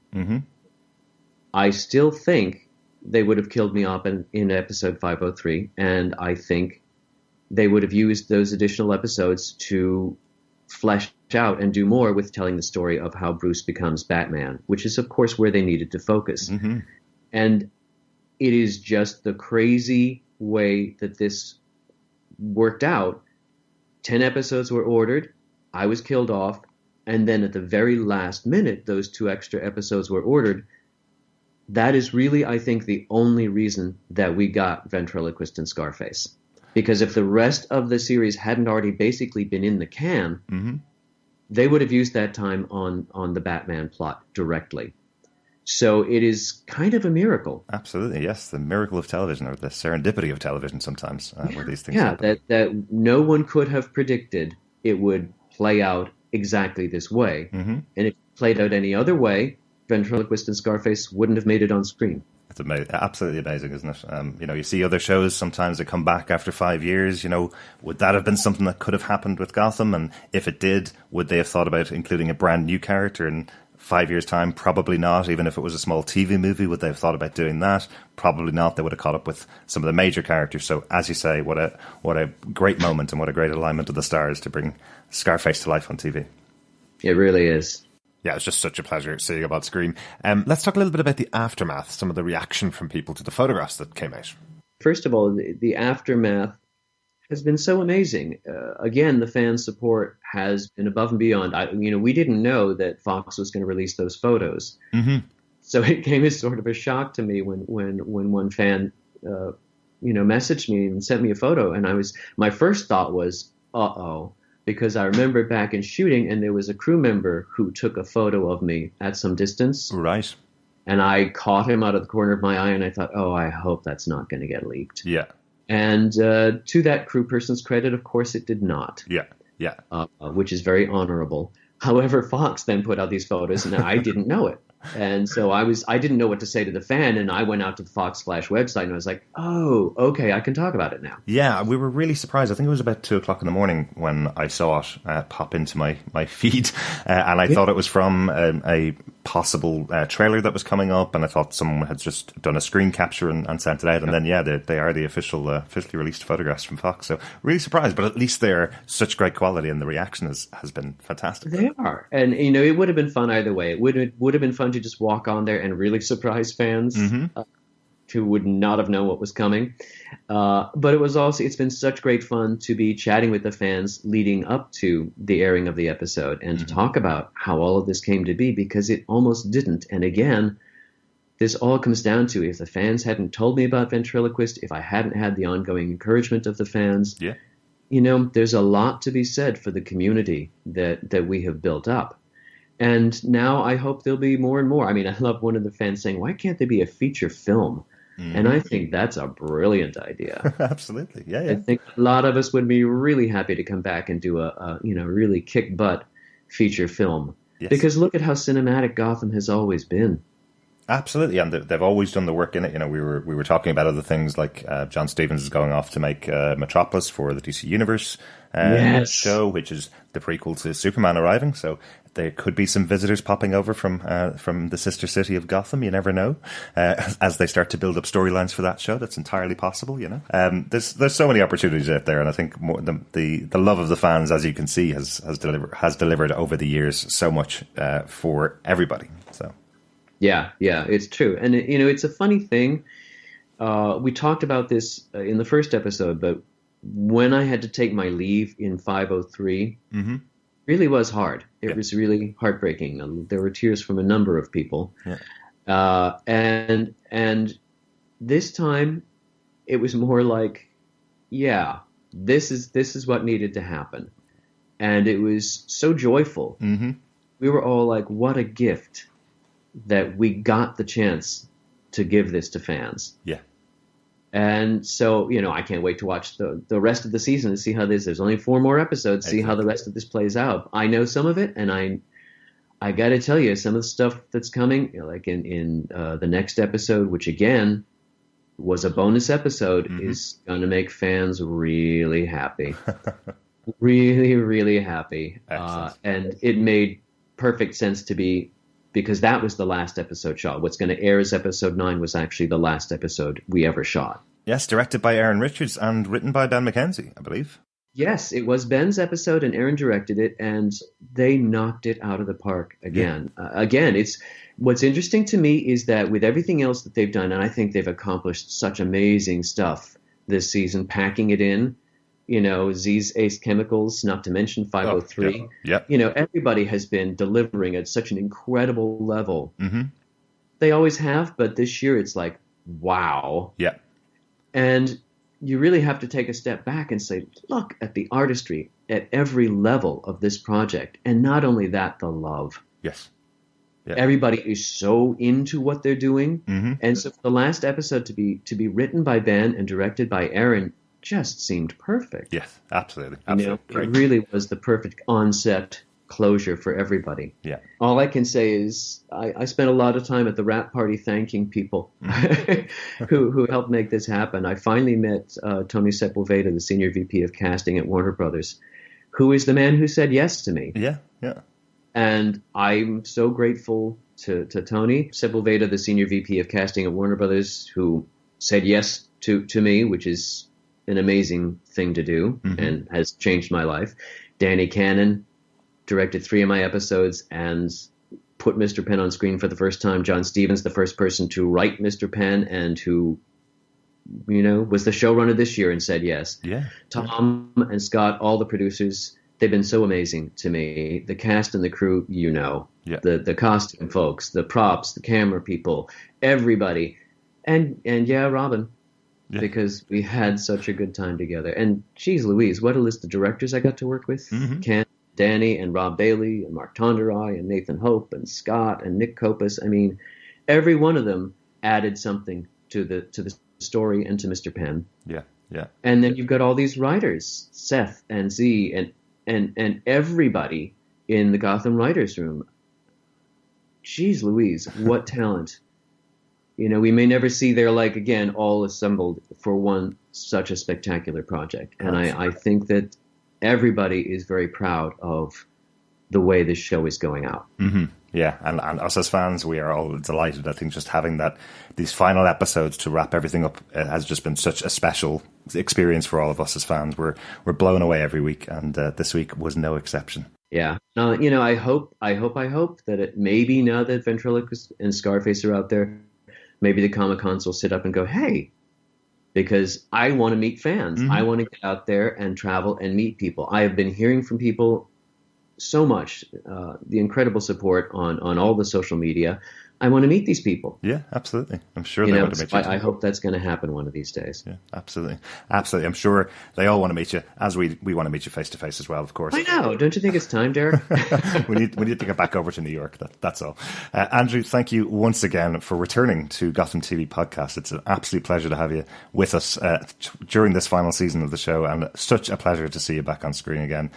S2: I still think they would have killed me off in episode 503, and I think they would have used those additional episodes to flesh out and do more with telling the story of how Bruce becomes Batman, which is, of course, where they needed to focus. And it is just the crazy way that this worked out. 10 episodes were ordered, I was killed off, and then at the very last minute, those 2 extra episodes were ordered. That is really, I think, the only reason that we got Ventriloquist and Scarface. Because if the rest of the series hadn't already basically been in the can, they would have used that time on the Batman plot directly. So it is kind of a miracle.
S1: Absolutely, yes. The miracle of television, or the serendipity of television sometimes, where these things happen.
S2: Yeah, that no one could have predicted it would play out exactly this way. And if it played out any other way, Ventriloquist and Scarface wouldn't have made it on screen.
S1: It's absolutely amazing, isn't it? You see other shows, sometimes they come back after 5 years. Would that have been something that could have happened with Gotham? And if it did, would they have thought about including a brand new character in 5 years' time? Probably not. Even if it was a small TV movie, would they have thought about doing that? Probably not. They would have caught up with some of the major characters. So, as you say, what a great moment and what a great alignment of the stars to bring Scarface to life on TV. It
S2: really is.
S4: Yeah, it's just such a pleasure seeing him on screen. Let's talk a little bit about the aftermath, some of the reaction from people to the photographs that came out.
S2: First of all, the aftermath has been so amazing. Again, the fan support has been above and beyond. We didn't know that Fox was going to release those photos. So it came as sort of a shock to me when one fan, messaged me and sent me a photo. And my first thought was, uh-oh. Because I remember back in shooting, and there was a crew member who took a photo of me at some distance.
S1: Right.
S2: And I caught him out of the corner of my eye, and I thought, oh, I hope that's not going to get leaked.
S1: Yeah.
S2: And to that crew person's credit, of course, it did not.
S1: Yeah, yeah.
S2: Which is very honorable. However, Fox then put out these photos, and I didn't know it. And so I didn't know what to say to the fan, and I went out to the Fox Flash website, and I was like, oh, okay, I can talk about it now.
S1: Yeah, we were really surprised. I think it was about 2 o'clock in the morning when I saw it pop into my feed, and I thought it was from a possible trailer that was coming up, and I thought someone had just done a screen capture and sent it out, and then, they are the officially released photographs from Fox. So really surprised, but at least they're such great quality, and the reaction has been fantastic.
S2: They are. And, it would have been fun either way. It would have been fun to just walk on there and really surprise fans who would not have known what was coming. But it's been such great fun to be chatting with the fans leading up to the airing of the episode and to talk about how all of this came to be, because it almost didn't. And again, this all comes down to, if the fans hadn't told me about Ventriloquist, if I hadn't had the ongoing encouragement of the fans, there's a lot to be said for the community that we have built up. And now I hope there'll be more and more. I mean, I love one of the fans saying, "Why can't there be a feature film?" And I think that's a brilliant idea.
S1: Absolutely. Yeah,
S2: I
S1: yeah.
S2: think a lot of us would be really happy to come back and do a really kick butt feature film.
S1: Yes.
S2: Because look at how cinematic Gotham has always been.
S1: Absolutely, and they've always done the work in it. You know, we were talking about other things like John Stevens is going off to make Metropolis for the DC Universe show, which is the prequel to Superman arriving. So there could be some visitors popping over from the sister city of Gotham. You never know, as they start to build up storylines for that show. That's entirely possible. You know, there's so many opportunities out there, and I think the love of the fans, as you can see, has delivered over the years so much for everybody. So.
S2: Yeah, it's true. And, it's a funny thing. We talked about this in the first episode, but when I had to take my leave in 503, really was hard. It was really heartbreaking. There were tears from a number of people. Yeah. And this time it was more like, yeah, this is what needed to happen. And it was so joyful. Mm-hmm. We were all like, what a gift that we got the chance to give this to fans. Yeah. And so, I can't wait to watch the rest of the season and see how there's only 4 more episodes, see how the rest of this plays out. I know some of it, and I got to tell you, some of the stuff that's coming, like in the next episode, which again was a bonus episode, is going to make fans really happy. Really, really happy. And it made perfect sense to be, because that was the last episode shot. What's going to air as episode 9 was actually the last episode we ever shot.
S1: Yes, directed by Aaron Richards and written by Ben McKenzie, I believe.
S2: Yes, it was Ben's episode and Aaron directed it, and they knocked it out of the park again. Yeah. Again, what's interesting to me is that with everything else that they've done, and I think they've accomplished such amazing stuff this season, packing it in, Z's Ace Chemicals, not to mention 503.
S1: Oh, yeah.
S2: Everybody has been delivering at such an incredible level.
S1: Mm-hmm.
S2: They always have, but this year it's like, wow.
S1: Yeah.
S2: And you really have to take a step back and say, look at the artistry at every level of this project. And not only that, the love.
S1: Yes. Yeah.
S2: Everybody is so into what they're doing. Mm-hmm. And so for the last episode to be written by Ben and directed by Aaron just seemed perfect.
S1: Yes, absolutely.
S2: It really was the perfect on-set closure for everybody.
S1: Yeah.
S2: All I can say is I spent a lot of time at the wrap party thanking people who helped make this happen. I finally met Tony Sepulveda, the senior VP of casting at Warner Brothers, who is the man who said yes to me.
S1: Yeah, yeah.
S2: And I'm so grateful to Tony Sepulveda, the senior VP of casting at Warner Brothers, who said yes to me, which is an amazing thing to do and has changed my life. Danny Cannon directed 3 of my episodes and put Mr. Penn on screen for the first time. John Stevens, the first person to write Mr. Penn and who, was the showrunner this year and said yes.
S1: Yeah.
S2: Tom and Scott, all the producers, they've been so amazing to me. The cast and the crew,
S1: Yeah.
S2: the costume folks, the props, the camera people, everybody. And yeah, Robin. Yeah. Because we had such a good time together. And geez Louise, what a list of directors I got to work with. Ken, Danny, and Rob Bailey, and Mark Tonderai, and Nathan Hope, and Scott, and Nick Kopus. I mean, every one of them added something to the story and to Mr. Penn.
S1: Yeah, yeah.
S2: And then you've got all these writers, Seth and Z, and everybody in the Gotham writers' room. Geez Louise, what talent. We may never see their like again, all assembled for one such a spectacular project. And I think that everybody is very proud of the way this show is going out.
S1: Mm-hmm. Yeah, and us as fans, we are all delighted. I think just having these final episodes to wrap everything up has just been such a special experience for all of us as fans. We're blown away every week, and this week was no exception.
S2: Yeah. I hope that it maybe now that Ventriloquist and Scarface are out there, maybe the Comic-Cons will sit up and go, hey, because I want to meet fans. I want to get out there and travel and meet people. I have been hearing from people so much, the incredible support on all the social media. I want to meet these people.
S1: Yeah, absolutely. I'm sure they want to meet you.
S2: I hope that's going to happen one of these days.
S1: Yeah, absolutely. Absolutely. I'm sure they all want to meet you, as we want to meet you face to face as well, of course.
S2: I know. Don't you think it's time, Derek?
S1: we need to get back over to New York. That's all. Andrew, thank you once again for returning to Gotham TV Podcast. It's an absolute pleasure to have you with us during this final season of the show, and such a pleasure to see you back on screen again.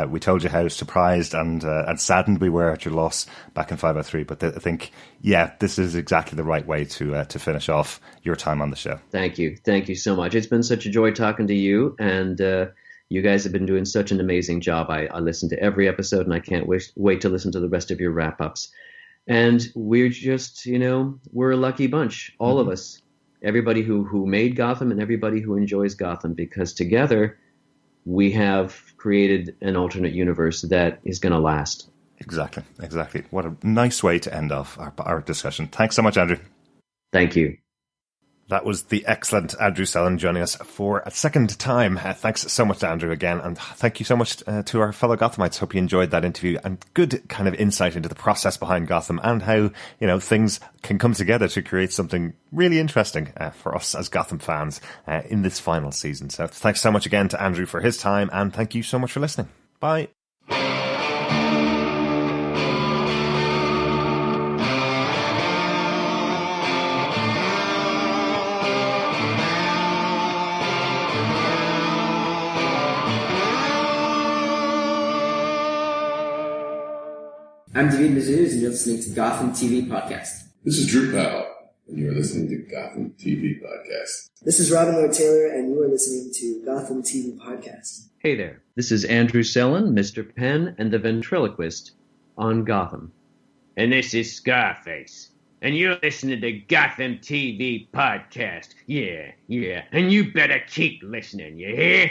S1: We told you how surprised and saddened we were at your loss back in 503, but I think, yeah, this is exactly the right way to finish off your time on the show.
S2: Thank you so much. It's been such a joy talking to you, and you guys have been doing such an amazing job. I listened to every episode, and I can't wait to listen to the rest of your wrap-ups. And we're just, we're a lucky bunch, all of us, everybody who made Gotham and everybody who enjoys Gotham, because together we have created an alternate universe that is going to last.
S1: Exactly. What a nice way to end off our discussion. Thanks so much, Andrew.
S2: Thank you.
S4: That was the excellent Andrew Sellon joining us for a second time. Thanks so much to Andrew again, and thank you so much to our fellow Gothamites. Hope you enjoyed that interview, and good kind of insight into the process behind Gotham and how, things can come together to create something really interesting for us as Gotham fans in this final season. So thanks so much again to Andrew for his time, and thank you so much for listening. Bye.
S5: I'm David Mazuz, and you're listening to Gotham TV Podcast.
S6: This is Drew Powell, and you're listening to Gotham TV Podcast.
S7: This is Robin Lloyd Taylor, and you are listening to Gotham TV Podcast.
S2: Hey there. This is Andrew Sellon, Mr. Penn, and the Ventriloquist on Gotham.
S3: And this is Scarface. And you're listening to Gotham TV Podcast. Yeah. And you better keep listening, you hear?